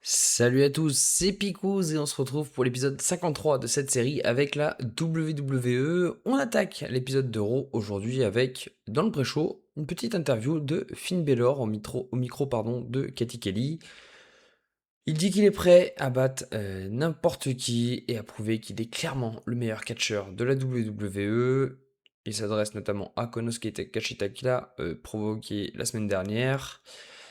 Salut à tous, c'est Picouz et on se retrouve pour l'épisode 53 de cette série avec la WWE. On attaque l'épisode de Raw aujourd'hui avec, dans le pré-show, une petite interview de Finn Balor au micro de Cathy Kelly. Il dit qu'il est prêt à battre n'importe qui et à prouver qu'il est clairement le meilleur catcheur de la WWE. Il s'adresse notamment à Konosuke Takeshita qu'il a provoqué la semaine dernière.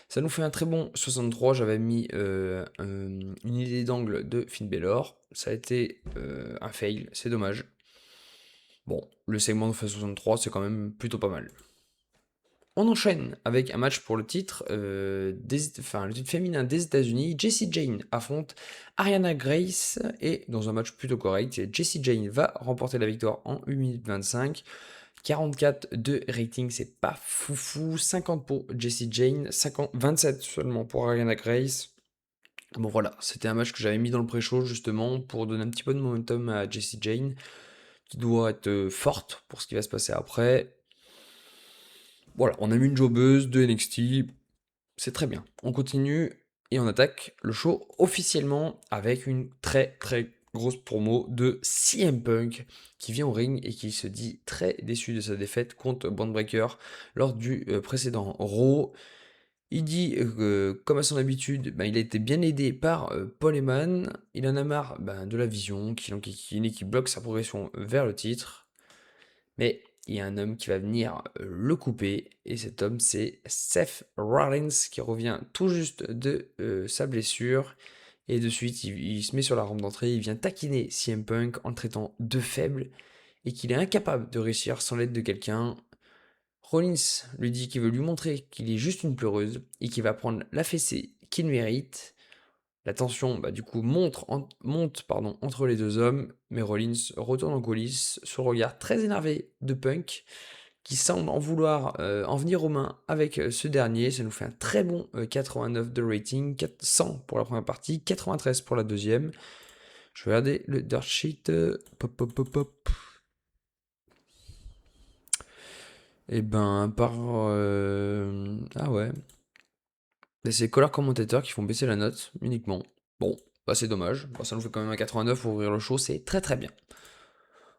Ça nous fait un très bon 63. J'avais mis une idée d'angle de Finn Balor. Ça a été un fail, c'est dommage. Bon, le segment de fait 63, c'est quand même plutôt pas mal. On enchaîne avec un match pour le titre, le titre féminin des États-Unis. Jessie Jane affronte Ariana Grace et dans un match plutôt correct, Jessie Jane va remporter la victoire en 1 minute 25. 44 de rating, c'est pas foufou. 50 pour Jessie Jane, 27 seulement pour Ariana Grace. Bon voilà, c'était un match que j'avais mis dans le pré-show justement pour donner un petit peu de momentum à Jessie Jane, qui doit être forte pour ce qui va se passer après. Voilà, on a mis une jobbeuse de NXT, c'est très bien. On continue et on attaque le show officiellement avec une très très grosse promo de CM Punk qui vient au ring et qui se dit très déçu de sa défaite contre Bond Breakker lors du précédent Raw. Il dit que, comme à son habitude, ben, il a été bien aidé par Paul Heyman. Il en a marre ben, de la vision qui l'enquiquine et qui bloque sa progression vers le titre. Mais il y a un homme qui va venir le couper, et cet homme c'est Seth Rollins qui revient tout juste de sa blessure. Et de suite, il se met sur la rampe d'entrée, il vient taquiner CM Punk en le traitant de faible et qu'il est incapable de réussir sans l'aide de quelqu'un. Rollins lui dit qu'il veut lui montrer qu'il est juste une pleureuse et qu'il va prendre la fessée qu'il mérite. La tension, bah, du coup, monte entre les deux hommes, mais Rollins retourne en coulisses sur le regard très énervé de Punk, qui semble en vouloir en venir aux mains avec ce dernier. Ça nous fait un très bon 89 de rating, 100 pour la première partie, 93 pour la deuxième. Je vais regarder le dirt sheet. Pop, pop, pop, pop. Et ben, par... Ah ouais. Et c'est les color commentateurs qui font baisser la note uniquement. Bon, bah c'est dommage. Bah, ça nous fait quand même un 89 pour ouvrir le show, c'est très très bien.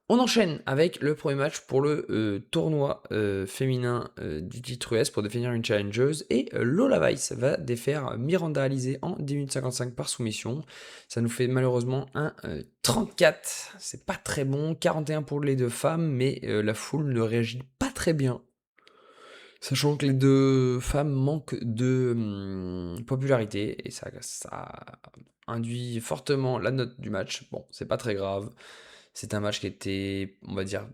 On enchaîne avec le premier match pour le tournoi féminin du titre US pour définir une challengeuse. Et Lola Vice va défaire Miranda Alizé en 10 minutes 55 par soumission. Ça nous fait malheureusement un 34. C'est pas très bon. 41 pour les deux femmes, mais la foule ne réagit pas très bien. Sachant que les deux femmes manquent de popularité et ça induit fortement la note du match. Bon, c'est pas très grave. C'est un match qui était, on va dire,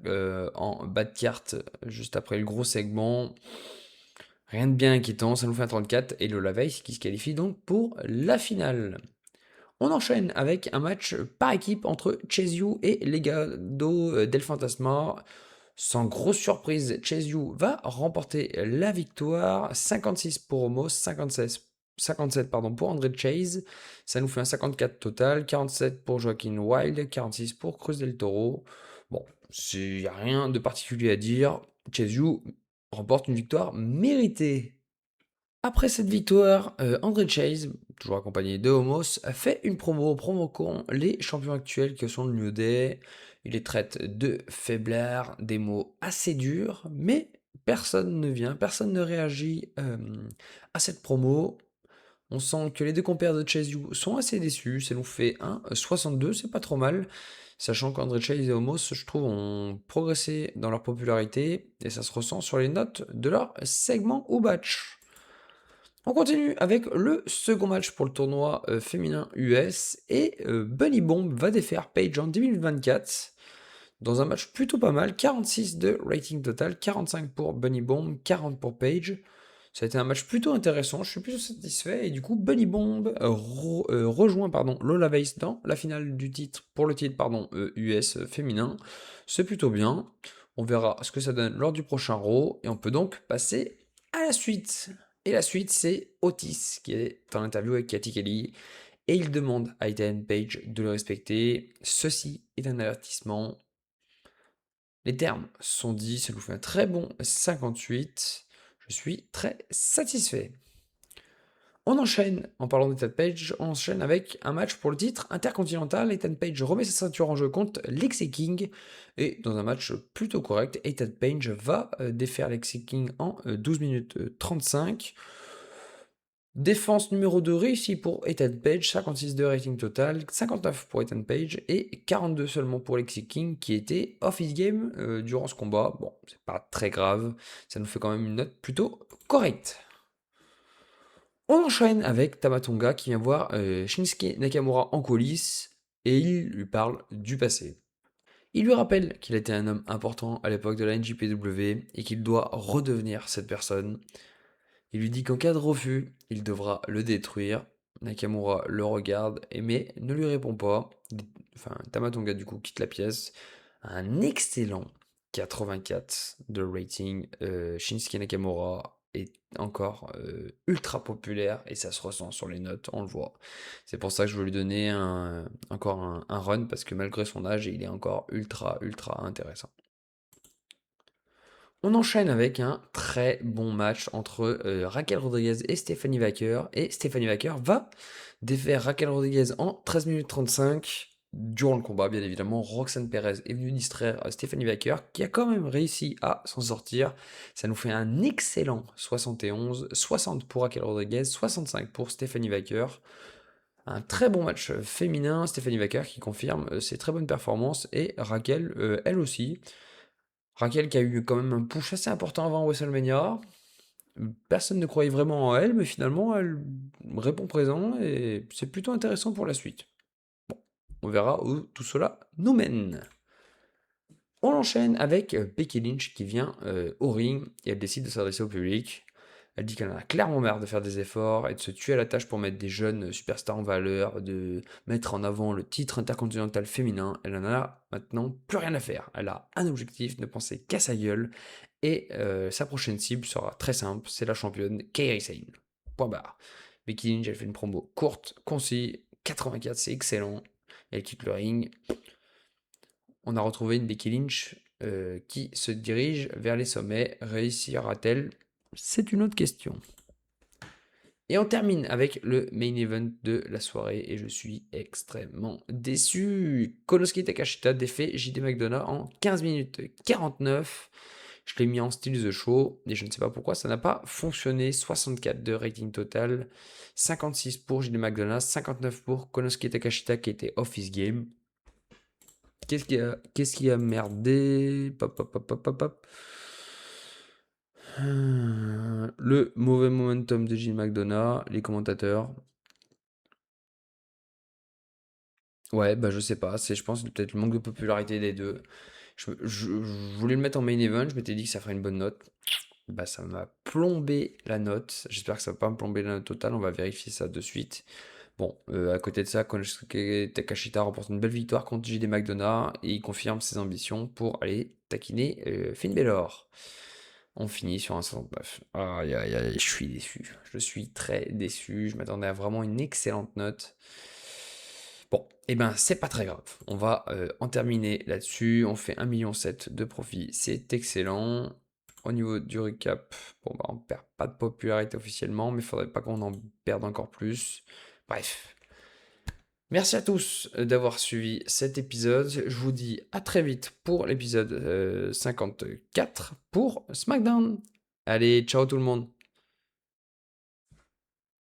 en bas de carte juste après le gros segment. Rien de bien inquiétant, ça nous fait un 34 et Lola Weiss qui se qualifie donc pour la finale. On enchaîne avec un match par équipe entre Chase U et Legado del Fantasma. Sans grosse surprise, Chase U va remporter la victoire. 56 pour Omos, 57 pardon, pour André Chase. Ça nous fait un 54 total. 47 pour Joaquin Wild, 46 pour Cruz del Toro. Bon, il n'y a rien de particulier à dire. Chase U remporte une victoire méritée. Après cette victoire, André Chase, toujours accompagné de Homos, a fait une promo provoquant les champions actuels que sont le New Day. Il les traite de faiblards, des mots assez durs, mais personne ne vient, personne ne réagit à cette promo. On sent que les deux compères de Chase U sont assez déçus, ça nous fait un 62, c'est pas trop mal. Sachant qu'André Chase et Homos, je trouve, ont progressé dans leur popularité, et ça se ressent sur les notes de leur segment ou batch. On continue avec le second match pour le tournoi féminin US et Bunny Bomb va défaire Paige en 2024 dans un match plutôt pas mal, 46 de rating total, 45 pour Bunny Bomb, 40 pour Paige. Ça a été un match plutôt intéressant, je suis plutôt satisfait et du coup Bunny Bomb rejoint Lola Weiss dans la finale du titre pour le titre US féminin. C'est plutôt bien. On verra ce que ça donne lors du prochain Raw et on peut donc passer à la suite. Et la suite, c'est Otis qui est en interview avec Cathy Kelly et il demande à Ethan Page de le respecter. Ceci est un avertissement. Les termes sont dits, ça nous fait un très bon 58. Je suis très satisfait. On enchaîne, en parlant d'Ethan Page, on enchaîne avec un match pour le titre intercontinental. Ethan Page remet sa ceinture en jeu contre Lexi King. Et dans un match plutôt correct, Ethan Page va défaire Lexi King en 12 minutes 35. Défense numéro 2 réussie pour Ethan Page, 56 de rating total, 59 pour Ethan Page et 42 seulement pour Lexi King qui était off his game durant ce combat. Bon, c'est pas très grave, ça nous fait quand même une note plutôt correcte. On enchaîne avec Tamatonga qui vient voir Shinsuke Nakamura en coulisses et il lui parle du passé. Il lui rappelle qu'il était un homme important à l'époque de la NJPW et qu'il doit redevenir cette personne. Il lui dit qu'en cas de refus, il devra le détruire. Nakamura le regarde, mais ne lui répond pas. Enfin, Tamatonga du coup quitte la pièce. Un excellent 84 de rating. Shinsuke Nakamura est encore ultra populaire et ça se ressent sur les notes, on le voit. C'est pour ça que je veux lui donner encore un run parce que malgré son âge, il est encore ultra intéressant. On enchaîne avec un très bon match entre Raquel Rodriguez et Stephanie Wacker. Et Stephanie Wacker va défaire Raquel Rodriguez en 13 minutes 35. Durant le combat, bien évidemment, Roxanne Perez est venue distraire Stephanie Wacker, qui a quand même réussi à s'en sortir. Ça nous fait un excellent 71, 60 pour Raquel Rodriguez, 65 pour Stephanie Wacker. Un très bon match féminin, Stephanie Wacker qui confirme ses très bonnes performances, et Raquel, elle aussi. Raquel qui a eu quand même un push assez important avant WrestleMania. Personne ne croyait vraiment en elle, mais finalement elle répond présent et c'est plutôt intéressant pour la suite. Bon, on verra où tout cela nous mène. On enchaîne avec Becky Lynch qui vient au ring et elle décide de s'adresser au public. Elle dit qu'elle en a clairement marre de faire des efforts et de se tuer à la tâche pour mettre des jeunes superstars en valeur, de mettre en avant le titre intercontinental féminin. Elle en a maintenant plus rien à faire. Elle a un objectif, ne penser qu'à sa gueule. Et sa prochaine cible sera très simple, c'est la championne Kairi Sane. Point barre. Becky Lynch, elle fait une promo courte, concise, 84, c'est excellent. Elle quitte le ring. On a retrouvé une Becky Lynch qui se dirige vers les sommets. Réussira-t-elle? C'est une autre question. Et on termine avec le main event de la soirée et je suis extrêmement déçu. Konosuke Takashita défait JD McDonough en 15 minutes 49. Je l'ai mis en style The Show et je ne sais pas pourquoi ça n'a pas fonctionné. 64 de rating total, 56 pour JD McDonough, 59 pour Konosuke Takashita qui était off his game. Qu'est-ce qui a merdé? Pop, pop, pop, pop, pop, pop. Le mauvais momentum de Gilles McDonough, les commentateurs. Ouais, bah je sais pas, je pense peut-être le manque de popularité des deux. Je voulais le mettre en main event, je m'étais dit que ça ferait une bonne note. Bah ça m'a plombé la note. J'espère que ça va pas me plomber la note totale, on va vérifier ça de suite. Bon, à côté de ça, Konosuke Takashita remporte une belle victoire contre JD McDonough et il confirme ses ambitions pour aller taquiner Finn Balor. On finit sur un 69. Aïe aïe aïe, je suis déçu. Je suis très déçu. Je m'attendais à vraiment une excellente note. Bon, et ben c'est pas très grave. On va en terminer là-dessus. On fait 1,7 million de profit. C'est excellent. Au niveau du recap, bon bah on perd pas de popularité officiellement, mais il faudrait pas qu'on en perde encore plus. Bref. Merci à tous d'avoir suivi cet épisode. Je vous dis à très vite pour l'épisode 54 pour SmackDown. Allez, ciao tout le monde.